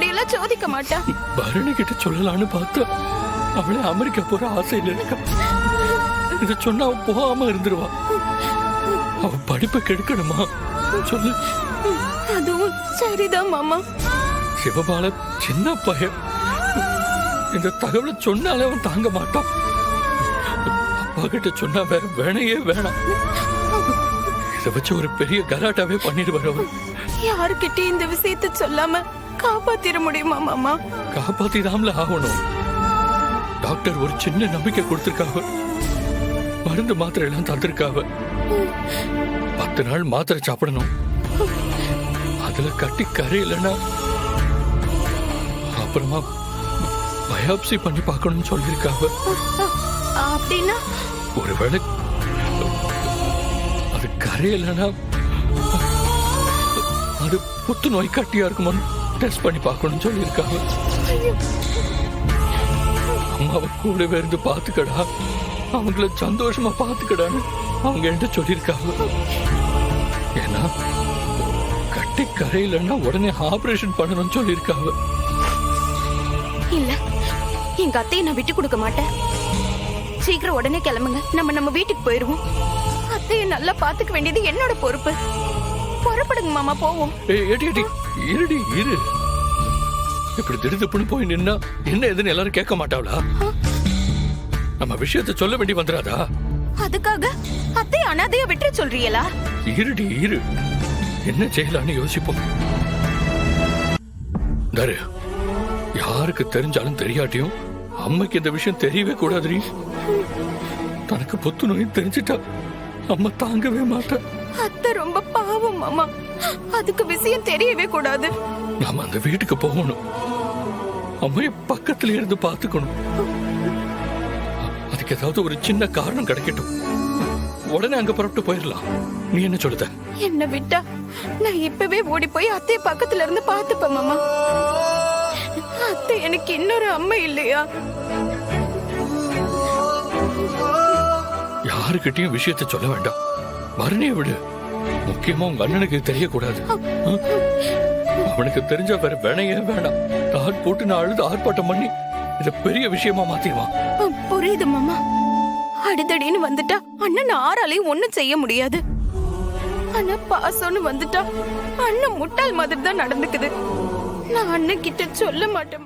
அப்படியெல்லாம் சோதிக்க மாட்டா. பரணி கிட்ட சொல்லலான்னு பார்த்தா அவளை அமெரிக்கா போற ஆசையில இருக்கா. இத சொன்னா அவ போகாம இருந்துருவா. அவ படிப்பை கெடுக்கணுமா சொல்லு. அதுவும் சரிதான் மாமா. சிவபால சின்ன பையன், இந்த தகவலை சொன்னாலே அவன் தாங்க மாட்டான். அப்பா கிட்ட சொன்னா வேற வேணையே வேணாம். இதை வச்சு ஒரு பெரிய கலாட்டாவே பண்ணிடுவார் அவர். யாருக்கிட்டே இந்த விஷயத்தை சொல்லாம காப்பாத்திர முடியுமா மாமா? காப்பாத்திடாமல ஆகணும். டாக்டர் ஒரு சின்ன நம்பிக்கை கொடுத்திருக்காங்க. மருந்து மாத்திரை எல்லாம் தந்திருக்காவ. 10 நாள் மாத்திரை சாப்பிடணும். அதுல கட்டி கரையிலன்னா அப்புறமா பயாப்சி பண்ணி பார்க்கணும்னு சொல்லியிருக்காவ. அப்படின்னா ஒருவேளை அது கரையிலன்னா அது புத்து நோய் கட்டியா இருக்குமான்னு டெஸ்ட் பண்ணி பார்க்கணும்னு சொல்லியிருக்காங்க. அம்மாவை கூடவே இருந்து பாத்துக்கடா, அவங்கள சந்தோஷமா பாத்துக்கடான்னு அவங்க என்கிட்ட சொல்லியிருக்காங்க. ஏன்னா கட்டி கரையிலன்னா உடனே ஆபரேஷன் பண்ணணும்னு சொல்லியிருக்காங்க. இல்ல, எங்க அத்தையை நான் விட்டு கொடுக்க மாட்டேன். சீக்கிரம் உடனே கிளம்புங்க, நம்ம வீட்டுக்கு போயிருவோம். அத்தையை நல்லா பாத்துக்க வேண்டியது என்னோட பொறுப்பு. புறப்படுங்க மாமா, போவோம். இருடி இரு. இப்படி திடுதுப்புன்னு போய் நின்னா என்ன எதுன்னு எல்லாரும் கேட்க மாட்டாங்களா? நம்ம விஷயத்தை சொல்ல வேண்டி வந்துடாதா? அதுக்காக அத்தை அனாதைய விட்டு சொல்றீங்களா? இருடி இரு, என்ன செய்யலான்னு யோசிப்போம். தரு, யாருக்கு தெரிஞ்சாலும் தெரியாட்டியும் அம்மைக்கு இந்த விஷயம் தெரியவே கூடாது. தனக்கு புத்து நோய் தெரிஞ்சிட்டா அம்மா தாங்கவே மாட்டா. அத்தை ரொம்ப பாவம் மாமா, அதுக்கு விஷயம் தெரியவே கூடாது. நாம அந்த வீட்டுக்கு போகணும். அம்மைய பக்கத்துல இருந்து பாத்துக்கணும். அதுக்கு ஏதாவது ஒரு சின்ன காரணம் கிடைக்கட்டும், உடனே அங்க புறப்பட்டு போயிடலாம். நீ என்ன சொல்லுத? என்ன விட்டா நான் இப்பவே ஓடி போய் அத்தை பக்கத்துல இருந்து பாத்துப்பேன் மாமா. அத்தை எனக்கு இன்னொரு அம்மா இல்லையா? யாருக்கிட்டையும் விஷயத்தை சொல்ல வேண்டாம். மறுநே விடு. முக்கியமா உங்க அண்ணனுக்கு தெரியக்கூடாது. அவனுக்கு தெரிஞ்ச வேற வேணையே வேண்டாம். தாட் போட்டு நான் அழுது ஆர்ப்பாட்டம் பண்ணி இத பெரிய விஷயமா மாத்திடுவான். புரியுது மாமா. அடிதடின்னு வந்துட்டா அண்ணன் ஆறாலையும் ஒண்ணும் செய்ய முடியாது. ஆனா பாசம்னு வந்துட்டா அண்ணன் முட்டாள் மாதிரி தான் நடந்துக்குது. நான் அண்ணன் கிட்ட சொல்ல மாட்டேன்.